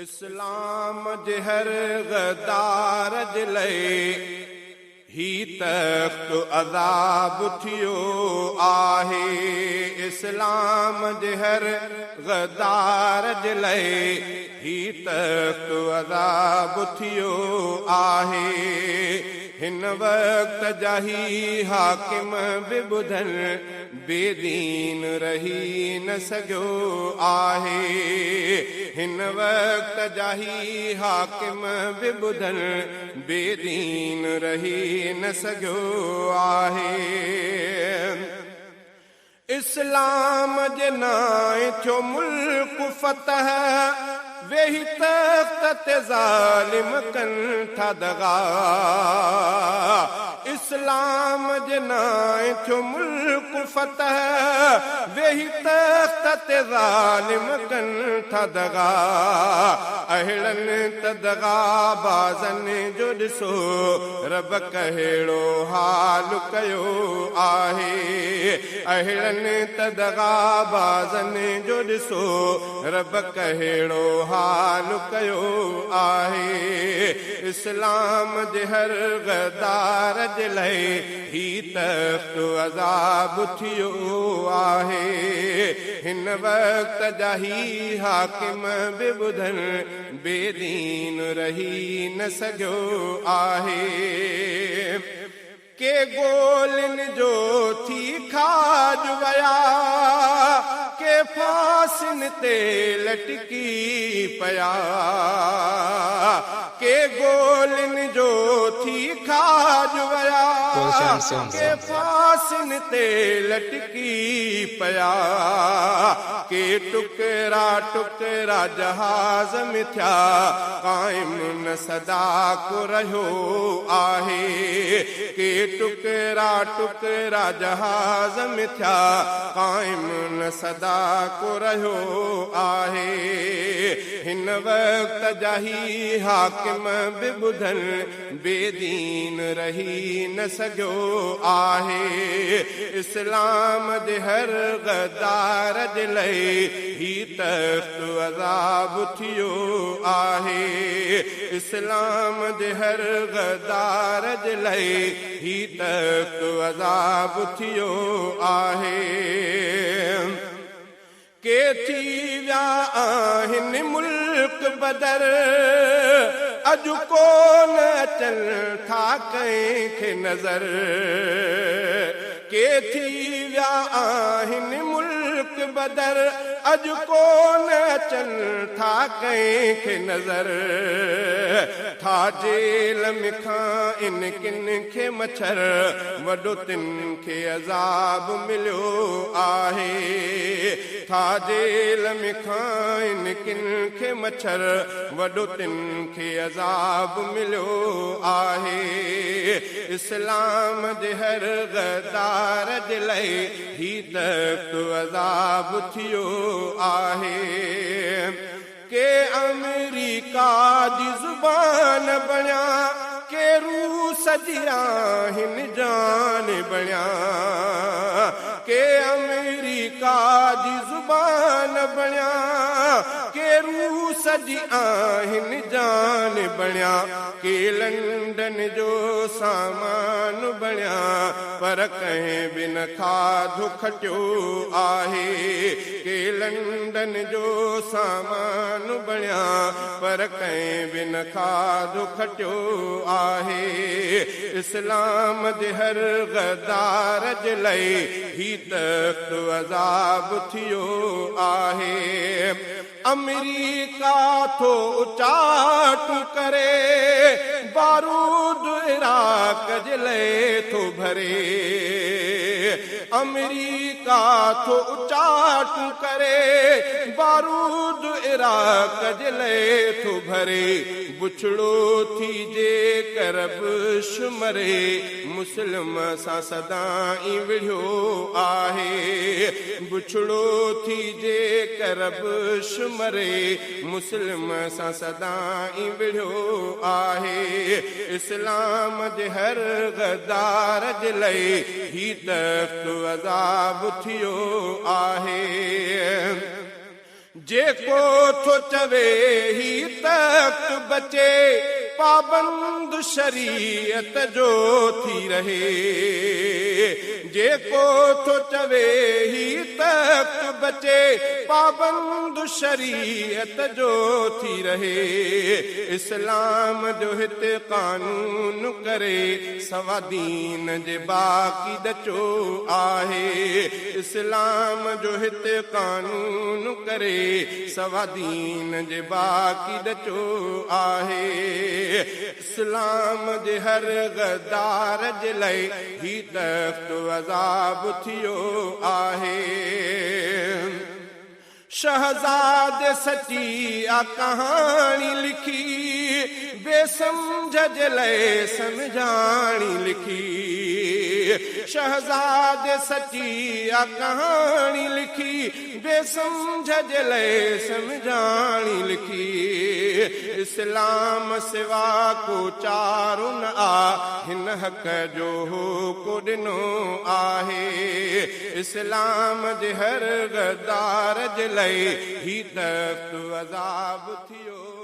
इस्लाम जे हर गदार जे लए ही तख्त अज़ाब थियो आहे। इस्लाम जे हर गदार जे लए ही तख्त अज़ाब थियो आहे। हिन वक्त जाही हाकिम बि ॿुधन बेदीन रही न सघियो आहे। हिन वक्त जाही हाकिम बि ॿुधन बेदीन रही न सघियो आहे। इस्लाम जे नाए थियो मुल्क फतह वेही तख्त ते ज़ालिम कनि था दगा। इस्लाम जे नाए थियो मुल्क फतह वेही तख्त ते ज़ालिम कनि था दगा। अहिड़नि त दगा बाज़नि जो ॾिसो रब कहिड़ो हाल कयो आहे। अहिड़नि त दगा बाज़नि जो ॾिसो रब कहिड़ो हाल कयो आहे। इस्लाम जे हर गदार जे लाइ ही तख्त अज़ाब थियो आहे। हिन वक्त जाही हाकिम बि ॿुधन बेदीन रही न सघियो आहे। के गोलिन जो थी खाज वया के फांसिन ते लटकी पया। के गोलिन जो थी खाज वया के फांसिन ते लटकी पया। के टुकड़ा टुकड़ा जहाज में थिया कायम न सदा को रहियो आहे। के टुकड़ा टुकड़ा जहाज में थिया कायम न सदा को रहियो आहे। हिन वक्त जाही हाकिम बि ॿुधन बेदीन रही न सघियो आहे। इस्लाम जे हर गदार जे लाइ ही तख्त अज़ाब थियो आहे। इस्लाम जे हर गदार जे लाइ ही तख्त अज़ाब थियो आहे। के थी विया आहिनि मुल्क बदर अॼु कोन अचनि था कंहिंखे नज़र। के थी विया आहिनि मुल्क बदर अॼु कोन अचनि था कंहिंखे नज़र। था जेल में खां इन किन खे मच्छर वॾो तिन खे अज़ाब मिलियो आहे। था जेल में खां इन किन खे मच्छर वॾो तिन खे अज़ाब मिलियो आहे। इस्लाम जे हर गदार जे लाइ ही तख्त अज़ाब थियो आहे। के अमेरिका जी ज़ुबान बणिया के रूस जी आहिनि जान बणिया। के अमेरिका जी ज़ुबान बणिया के रूस जी आहिनि जान बणिया। के लंडन जो सामान बणिया पर कंहिं बि न खाधो खटियो आहे। के लंडन जो सामान बणिया पर कंहिं बि न खाधो खटियो आहे। इस्लाम जे हर गदार जे लाइ ही तख्त अज़ाब थियो आहे। अमेरिका थो उचाट करे बारूद इराक जे लाइ थो भरे। अमेरिका थो उचाट करे बारूद इराक जे लाइ थो भरे। बुछड़ो थी जे कर बुश मरे मुस्लिम सां सदाई विढ़ियो आहे। बुछड़ो थी जे कर बुश मरे मुस्लिम सां सदाई विढ़ियो आहे। इस्लाम जे हर गदार जे लाइ ही तख्त अज़ाब थियो आहे। जेको थो चवे ही तख्त बचे पाबंद शरीयत जो थी रहे जेको थो चवे ही तख्त बचे पाबंद शरीयत जो थी रहे इस्लाम जो हिते कानून करे सवा दीन जे बाक़ी दचो आहे इस्लाम जो हिते कानून करे सवा दीन जे बाक़ी दचो आहे इस्लाम जे हर गद्दार जे लाइ ही तख्त अज़ाब थियो आहे शहज़ादे सची आ कहानी लिखी बेसमझ जे लाइ समझाणी लिखी शहज़ादे सची आ कहानी लिखी बेसमझ जे लाइ समझाणी लिखी इस्लाम सिवा को चारो न आ हिन हक़ जो को ॾिनो आहे इस्लाम जे हर गद्दार जे लाइ ही तख्त अज़ाब थियो